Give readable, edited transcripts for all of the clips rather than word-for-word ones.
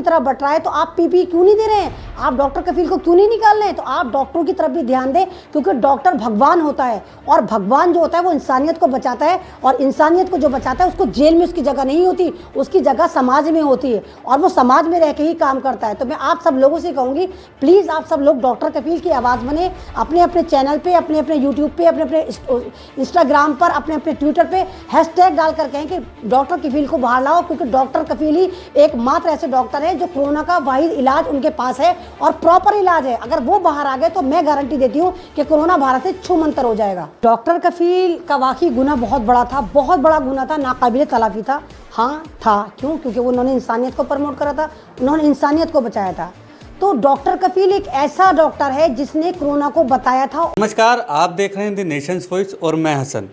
की तरफ बढ़ रहा है तो आप पीपी क्यों नहीं दे रहे हैं? आप डॉक्टर कफील को क्यों नहीं निकाल रहे हैं? तो आप डॉक्टरों की तरफ भी ध्यान दें, क्योंकि डॉक्टर भगवान होता है और भगवान जो होता है वो इंसानियत को बचाता है, और इंसानियत को जो बचाता है उसको जेल में उसकी जगह नहीं होती, उसकी जगह समाज में होती है, और वो समाज में रह के ही काम करता है। तो मैं आप सब लोगों से कहूँगी, प्लीज़ आप सब लोग डॉक्टर कफील की आवाज़ बने, अपने अपने चैनल पर, अपने अपने यूट्यूब पर, अपने अपने इंस्टाग्राम पर, अपने अपने ट्विटर पर हैशटैग डालकर कहें कि डॉक्टर कफील को बाहर लाओ, क्योंकि डॉक्टर कफील ही एकमात्र ऐसे डॉक्टर हैं जो कोरोना का वाहिद इलाज उनके पास है और प्रॉपर इलाज है। अगर वो बाहर आ गए तो मैं गारंटी देती हूँ कि कोरोना भारत से छूमंतर हो जाएगा। डॉक्टर कफील का वाकई गुनाह बहुत बड़ा था, बहुत बड़ा गुनाह था, नाकाबिले तलाफी था। हाँ था, क्यों? क्योंकि उन्होंने इंसानियत को प्रमोट करा था, उन्होंने इंसानियत को बचाया था। तो डॉक्टर कफील एक ऐसा डॉक्टर है जिसने कोरोना को बताया था। नमस्कार, आप देख रहे हैं द नेशंस वॉइस और मैं हसन।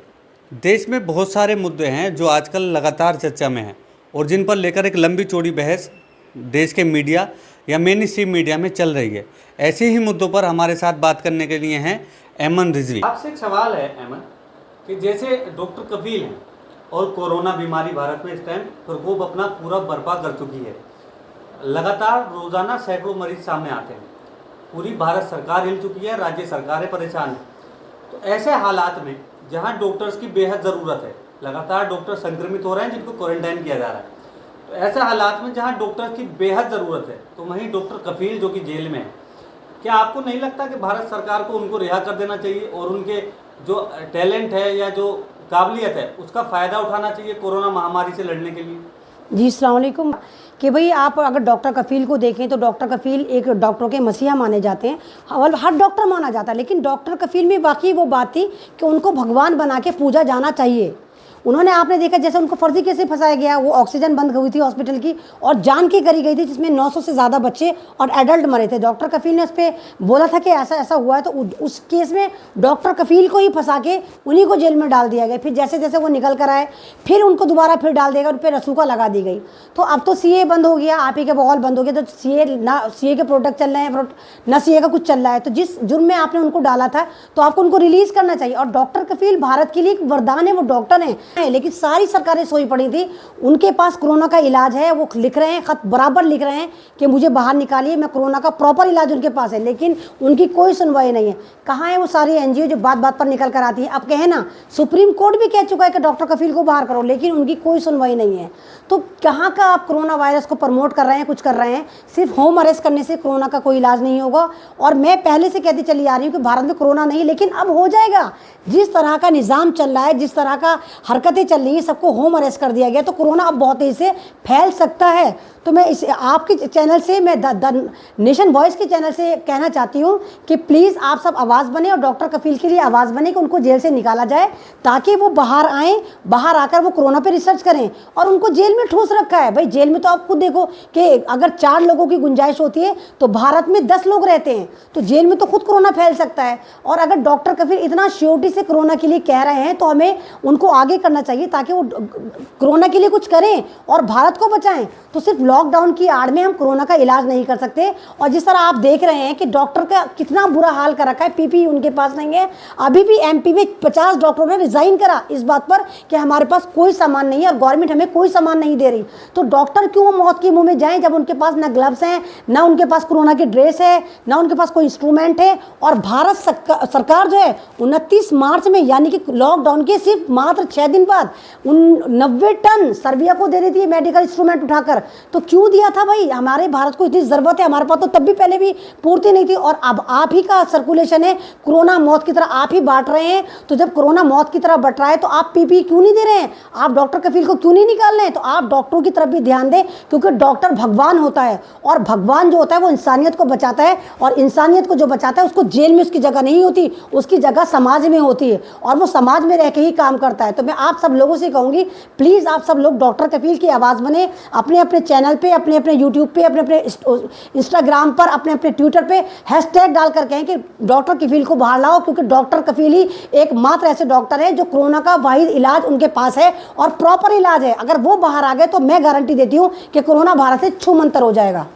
देश में बहुत सारे मुद्दे हैं जो आजकल लगातार चर्चा में हैं और जिन पर लेकर एक लंबी चौड़ी बहस देश के मीडिया या मेन स्ट्रीम मीडिया में चल रही है। ऐसे ही मुद्दों पर हमारे साथ बात करने के लिए हैं ऐमन रिजवी। आपसे एक सवाल है ऐमन, कि जैसे डॉक्टर कफील हैं और कोरोना बीमारी भारत में इस टाइम प्रकोप अपना पूरा बर्पा कर चुकी है, लगातार रोज़ाना सैकड़ों मरीज सामने आते हैं, पूरी भारत सरकार हिल चुकी है, राज्य सरकारें परेशान हैं। तो ऐसे हालात में जहां डॉक्टर्स की बेहद ज़रूरत है, लगातार डॉक्टर संक्रमित हो रहे हैं जिनको क्वारंटाइन किया जा रहा है, तो ऐसे हालात में जहां डॉक्टर की बेहद ज़रूरत है, तो वहीं डॉक्टर कफील जो कि जेल में है, क्या आपको नहीं लगता कि भारत सरकार को उनको रिहा कर देना चाहिए और उनके जो टैलेंट है या जो काबिलियत है उसका फ़ायदा उठाना चाहिए कोरोना महामारी से लड़ने के लिए? जी अस्सलाम वालेकुम। कि भाई आप अगर डॉक्टर कफील को देखें तो डॉक्टर कफील एक डॉक्टरों के मसीहा माने जाते हैं, और हर डॉक्टर माना जाता है, लेकिन डॉक्टर कफील में वाकई वो बात थी कि उनको भगवान बना के पूजा जाना चाहिए। उन्होंने, आपने देखा जैसे उनको फर्जी कैसे फंसाया गया, वो ऑक्सीजन बंद हुई थी हॉस्पिटल की और जान की करी गई थी, जिसमें 900 से ज़्यादा बच्चे और एडल्ट मरे थे। डॉक्टर कफील ने उस पर बोला था कि ऐसा ऐसा हुआ है, तो उस केस में डॉक्टर कफील को ही फंसा के उन्हीं को जेल में डाल दिया गया। फिर जैसे जैसे वो निकल कर आए फिर उनको दोबारा फिर डाल देगा, उन पर रसूखा लगा दी गई। तो अब तो सीए बंद हो गया, आप ही के बगौल बंद हो गया, तो सीए के प्रोडक्ट चल रहे हैं, ना सीए का कुछ चल रहा है। तो जिस जुर्म में आपने उनको डाला था तो आपको उनको रिलीज़ करना चाहिए। और डॉक्टर कफील भारत के लिए एक वरदान है, वो डॉक्टर हैं, लेकिन सारी सरकारें सोई पड़ी थी। उनके पास कोरोना का इलाज है, वो लिख रहे हैं, खत बराबर लिख रहे हैं कि मुझे बाहर निकालिए, मैं कोरोना का प्रॉपर इलाज उनके पास है, लेकिन उनकी कोई सुनवाई नहीं है। कहाँ है वो सारी एनजीओ जो बात बात पर निकल कर आती है? अब कहे ना, सुप्रीम कोर्ट भी कह चुका है कि डॉक्टर कफील को बाहर करो, लेकिन उनकी कोई सुनवाई नहीं है। तो कहाँ का आप कोरोना वायरस को प्रमोट कर रहे हैं, कुछ कर रहे हैं? सिर्फ होम अरेस्ट करने से कोरोना का कोई इलाज नहीं होगा। और मैं पहले से कहती चली आ रही हूँ कि भारत में कोरोना नहीं, लेकिन अब हो जाएगा। जिस तरह का निज़ाम चल रहा है, जिस तरह का हरकतें चल रही हैं, सबको होम अरेस्ट कर दिया गया, तो कोरोना अब बहुत तेज़ी से फैल सकता है। तो मैं इस आपके चैनल से, मैं द नेशन वॉइस के चैनल से कहना चाहती हूँ कि प्लीज़ आप सब आवाज़ बने और डॉक्टर कफील के लिए आवाज़ बने कि उनको जेल से निकाला जाए, ताकि वो बाहर आएँ, बाहर आकर वो कोरोना पे रिसर्च करें। और उनको जेल में ठूस रखा है भाई, जेल में तो आप खुद देखो कि अगर 4 लोगों की गुंजाइश होती है तो भारत में 10 लोग रहते हैं, तो जेल में तो खुद कोरोना फैल सकता है। और अगर डॉक्टर कफील इतना श्योरिटी से कोरोना के लिए कह रहे हैं तो हमें उनको आगे करना चाहिए, ताकि वो कोरोना के लिए कुछ करें और भारत को बचाएं। तो सिर्फ लॉकडाउन की आड़ में हम कोरोना का इलाज नहीं कर सकते। और जिस तरह आप देख रहे हैं कि डॉक्टर का कितना बुरा हाल कर रखा है, पीपी उनके पास नहीं है। अभी भी एमपी में 50 डॉक्टरों ने रिजाइन करा इस बात पर कि हमारे पास कोई सामान नहीं है और गवर्नमेंट हमें कोई सामान नहीं दे रही। तो डॉक्टर क्यों मौत के मुंह में जाएं जब उनके पास ना ग्लव्स हैं, ना उनके पास कोरोना की ड्रेस है, ना उनके पास कोई इंस्ट्रूमेंट है। और भारत सरकार जो है 29 मार्च में, यानी कि लॉकडाउन के सिर्फ मात्र 6 दिन बाद 90 टन सर्बिया को दे रही थी मेडिकल इंस्ट्रूमेंट उठाकर। तो क्यों दिया था भाई? हमारे भारत को इतनी ज़रूरत है, हमारे पास तो तब भी पहले भी पूर्ति नहीं थी। और अब आप ही का सर्कुलेशन है, कोरोना मौत की तरह आप ही बांट रहे हैं। तो जब कोरोना मौत की तरह बढ़ रहा है तो आप पीपी क्यों नहीं दे रहे हैं? आप डॉक्टर कफील को क्यों नहीं निकाल रहे हैं? तो आप डॉक्टरों की तरफ भी ध्यान दें, क्योंकि डॉक्टर भगवान होता है और भगवान जो होता है वो इंसानियत को बचाता है, और इंसानियत को जो बचाता है उसको जेल में उसकी जगह नहीं होती, उसकी जगह समाज में होती है, और वो समाज में रह के ही काम करता है। तो मैं आप सब लोगों से कहूँगी, प्लीज़ आप सब लोग डॉक्टर कफील की आवाज़ बने, अपने अपने चैनल पे, अपने अपने यूट्यूब पे, अपने अपने इंस्टाग्राम पर, अपने अपने ट्विटर पे हैशटैग डालकर कहें कि डॉक्टर कफील को बाहर लाओ, क्योंकि डॉक्टर कफील ही एकमात्र ऐसे डॉक्टर हैं जो कोरोना का वाहिद इलाज उनके पास है और प्रॉपर इलाज है। अगर वो बाहर आ गए तो मैं गारंटी देती हूँ कि कोरोना भारत से छूमंतर हो जाएगा।